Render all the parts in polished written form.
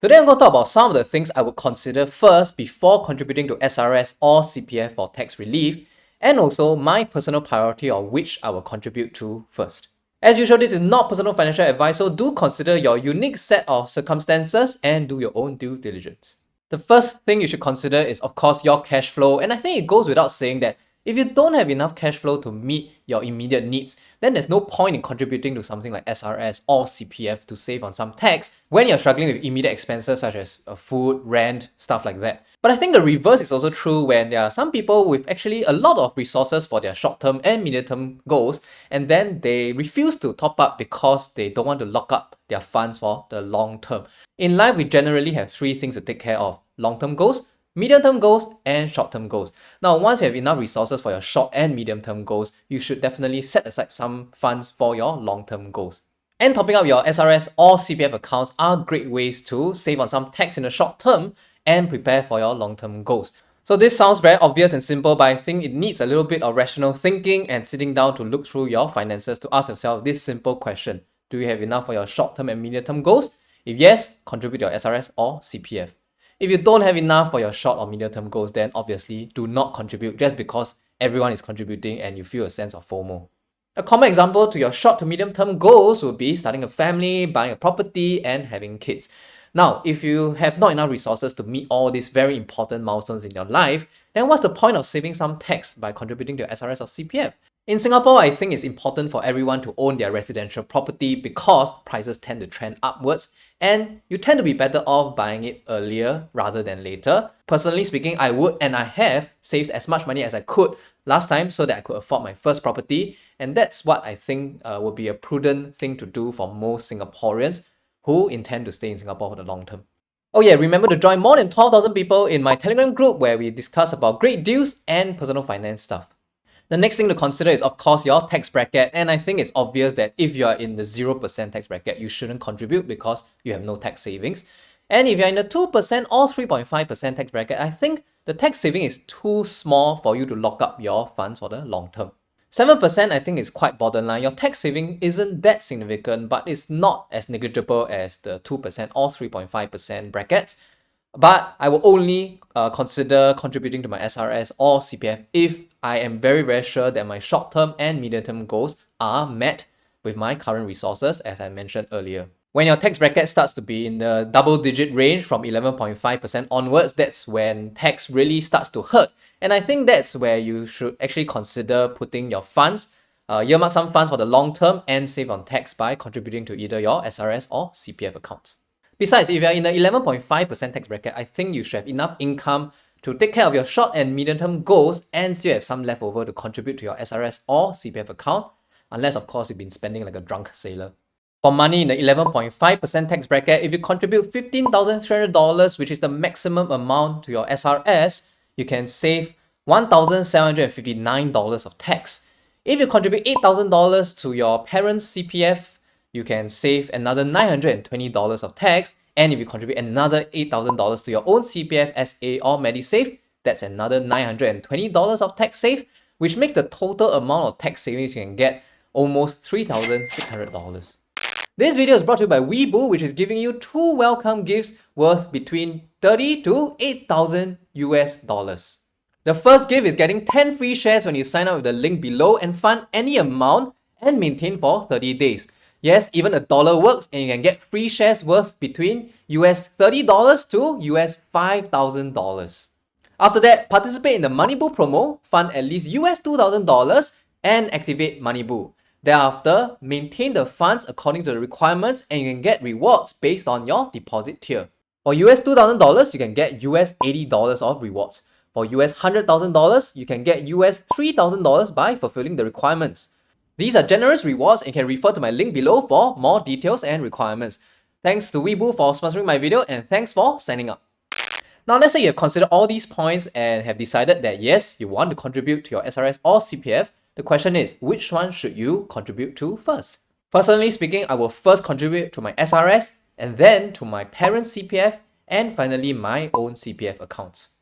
Today I'm going to talk about some of the things I would consider first before contributing to SRS or CPF for tax relief, and also my personal priority of which I will contribute to first. As usual, this is not personal financial advice, so do consider your unique set of circumstances and do your own due diligence. The first thing you should consider is, of course, your cash flow, and I think it goes without saying that if you don't have enough cash flow to meet your immediate needs, then there's no point in contributing to something like SRS or CPF to save on some tax when you're struggling with immediate expenses such as food, rent, stuff like that. But I think the reverse is also true when there are some people with actually a lot of resources for their short-term and medium-term goals, and then they refuse to top up because they don't want to lock up their funds for the long term. In life, we generally have three things to take care of: long-term goals, medium-term goals, and short-term goals. Now, once you have enough resources for your short and medium-term goals, you should definitely set aside some funds for your long-term goals. And topping up your SRS or CPF accounts are great ways to save on some tax in the short term and prepare for your long-term goals. So this sounds very obvious and simple, but I think it needs a little bit of rational thinking and sitting down to look through your finances to ask yourself this simple question: do you have enough for your short-term and medium-term goals? If yes, contribute to your SRS or CPF. If you don't have enough for your short or medium-term goals, then obviously do not contribute just because everyone is contributing and you feel a sense of FOMO. A common example to your short to medium-term goals would be starting a family, buying a property, and having kids. Now, if you have not enough resources to meet all these very important milestones in your life, then what's the point of saving some tax by contributing to SRS or CPF? In Singapore, I think it's important for everyone to own their residential property because prices tend to trend upwards and you tend to be better off buying it earlier rather than later. Personally speaking, I would and I have saved as much money as I could last time so that I could afford my first property, and that's what I think would be a prudent thing to do for most Singaporeans who intend to stay in Singapore for the long term. Oh yeah, remember to join more than 12,000 people in my Telegram group where we discuss about great deals and personal finance stuff. The next thing to consider is, of course, your tax bracket, and I think it's obvious that if you are in the 0% tax bracket, you shouldn't contribute because you have no tax savings. And if you're in the 2% or 3.5% tax bracket, I think the tax saving is too small for you to lock up your funds for the long term. 7% I think is quite borderline. Your tax saving isn't that significant, but it's not as negligible as the 2% or 3.5% brackets. But I will only consider contributing to my SRS or CPF if I am very, very sure that my short-term and medium-term goals are met with my current resources, as I mentioned earlier. When your tax bracket starts to be in the double-digit range from 11.5% onwards, that's when tax really starts to hurt. And I think that's where you should actually consider putting your funds, earmark some funds for the long term and save on tax by contributing to either your SRS or CPF accounts. Besides, if you're in the 11.5% tax bracket, I think you should have enough income to take care of your short and medium-term goals and still have some leftover to contribute to your SRS or CPF account, unless of course you've been spending like a drunk sailor. For money in the 11.5% tax bracket, if you contribute $15,300, which is the maximum amount to your SRS, you can save $1,759 of tax. If you contribute $8,000 to your parents' CPF, you can save another $920 of tax, and if you contribute another $8,000 to your own CPF, SA or MediSave, that's another $920 of tax saved, which makes the total amount of tax savings you can get almost $3,600. This video is brought to you by Moneybull, which is giving you 2 welcome gifts worth between $30,000 to $8,000 US. The first gift is getting 10 free shares when you sign up with the link below and fund any amount and maintain for 30 days. Yes, even $1 works and you can get free shares worth between US $30 to US $5,000. After that, participate in the Moneybull promo, fund at least US $2,000 and activate Moneybull. Thereafter, maintain the funds according to the requirements and you can get rewards based on your deposit tier. For US $2,000, you can get US $80 of rewards. For US $100,000, you can get US $3,000 by fulfilling the requirements. These are generous rewards and you can refer to my link below for more details and requirements. Thanks to Moneybull for sponsoring my video and thanks for signing up. Now let's say you have considered all these points and have decided that yes, you want to contribute to your SRS or CPF. The question is, which one should you contribute to first? Personally speaking, I will first contribute to my SRS and then to my parents' CPF and finally my own CPF accounts.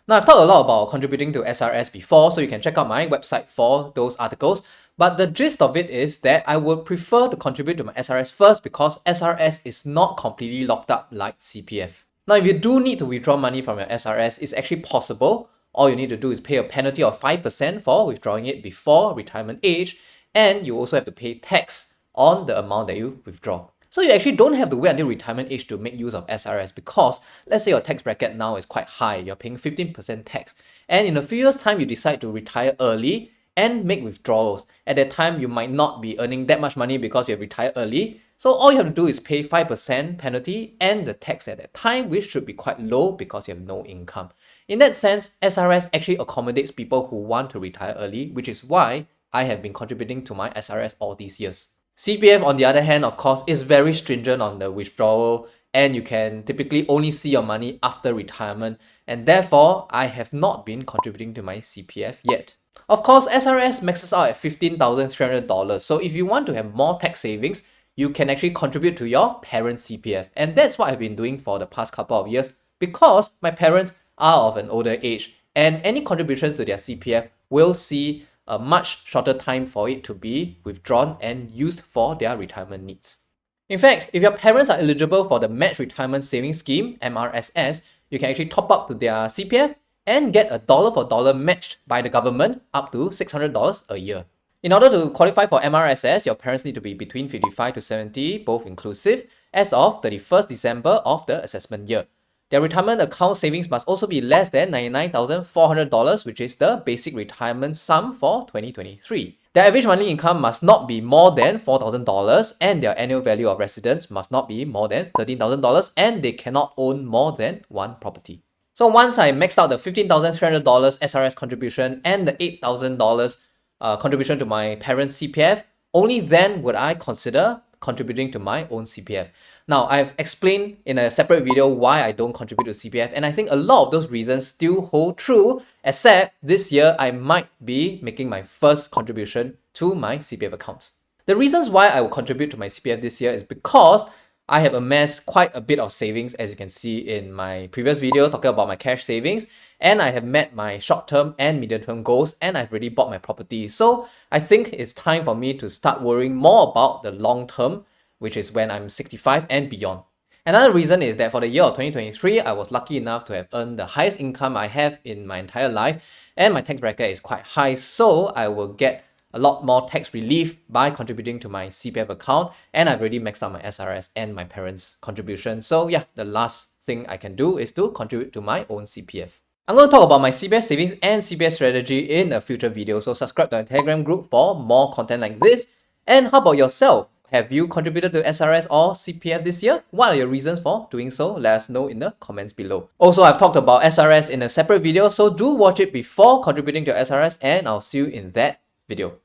Now I've talked a lot about contributing to SRS before, so you can check out my website for those articles. But the gist of it is that I would prefer to contribute to my SRS first because SRS is not completely locked up like CPF. Now, if you do need to withdraw money from your SRS, it's actually possible. All you need to do is pay a penalty of 5% for withdrawing it before retirement age, and you also have to pay tax on the amount that you withdraw. So you actually don't have to wait until retirement age to make use of SRS because let's say your tax bracket now is quite high, you're paying 15% tax, and in a few years' time you decide to retire early and make withdrawals. At that time, you might not be earning that much money because you have retired early. So all you have to do is pay 5% penalty and the tax at that time, which should be quite low because you have no income. In that sense, SRS actually accommodates people who want to retire early, which is why I have been contributing to my SRS all these years. CPF, on the other hand, of course, is very stringent on the withdrawal, and you can typically only see your money after retirement, and therefore, I have not been contributing to my CPF yet. Of course, SRS maxes out at $15,300, so if you want to have more tax savings, you can actually contribute to your parents' CPF, and that's what I've been doing for the past couple of years because my parents are of an older age, and any contributions to their CPF will see a much shorter time for it to be withdrawn and used for their retirement needs. In fact, if your parents are eligible for the Match Retirement Savings Scheme, MRSS, you can actually top up to their CPF and get a dollar for dollar matched by the government up to $600 a year. In order to qualify for MRSS, your parents need to be between 55 to 70, both inclusive, as of 31st December of the assessment year. Their retirement account savings must also be less than $99,400, which is the basic retirement sum for 2023. Their average monthly income must not be more than $4,000, and their annual value of residence must not be more than $13,000, and they cannot own more than one property. So once I maxed out the $15,300 SRS contribution and the $8,000 contribution to my parents' CPF, only then would I consider contributing to my own CPF. Now, I've explained in a separate video why I don't contribute to CPF, and I think a lot of those reasons still hold true, except this year I might be making my first contribution to my CPF account. The reasons why I will contribute to my CPF this year is because I have amassed quite a bit of savings, as you can see in my previous video talking about my cash savings, and I have met my short-term and medium-term goals, and I've already bought my property. So I think it's time for me to start worrying more about the long-term, which is when I'm 65 and beyond. Another reason is that for the year of 2023, I was lucky enough to have earned the highest income I have in my entire life, and my tax bracket is quite high, so I will get a lot more tax relief by contributing to my CPF account, and I've already maxed out my SRS and my parents' contribution. So yeah, the last thing I can do is to contribute to my own CPF. I'm going to talk about my CPF savings and CPF strategy in a future video, so subscribe to my Telegram group for more content like this. And how about yourself? Have you contributed to SRS or CPF this year? What are your reasons for doing so? Let us know in the comments below. Also, I've talked about SRS in a separate video, so do watch it before contributing to SRS, and I'll see you in that video.